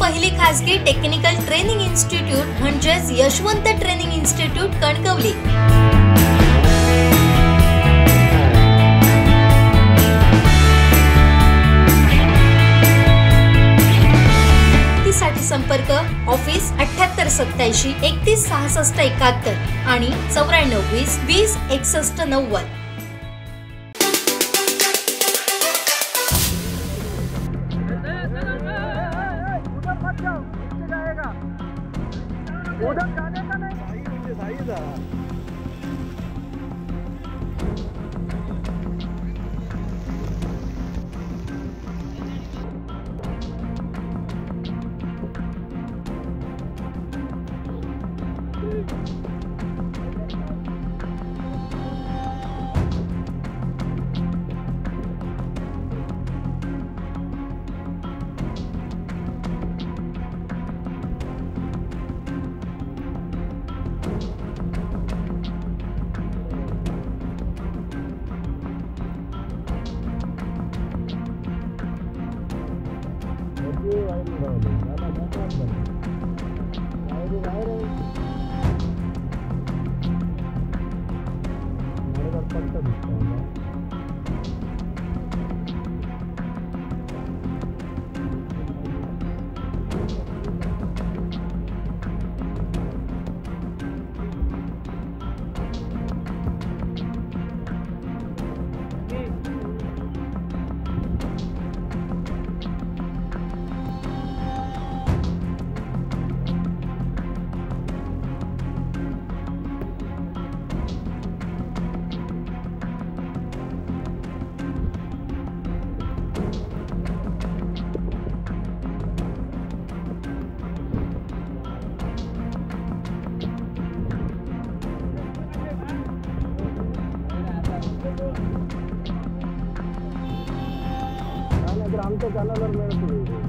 पहिली खासगी technical training institute म्हणजेच यशवंत ट्रेनिंग इन्स्टिट्यूट कणकवली। साठी संपर्क ऑफिस 78 87 31 66 71 आणि 94 20 20 61 90। उधर जाने का नहीं आमच्या चॅनलवर मिळतो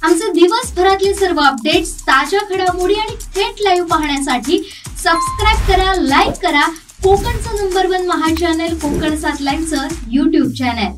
आमचे दिवसभरातले सर्व अपडेट्स, ताज्या घडामोडी आणि थेट लाईव्ह पाहण्यासाठी सबस्क्राइब करा, लाईक करा कोकणचं नंबर 1 महा चॅनल कोकण 7 लाईव्हचं YouTube चॅनल।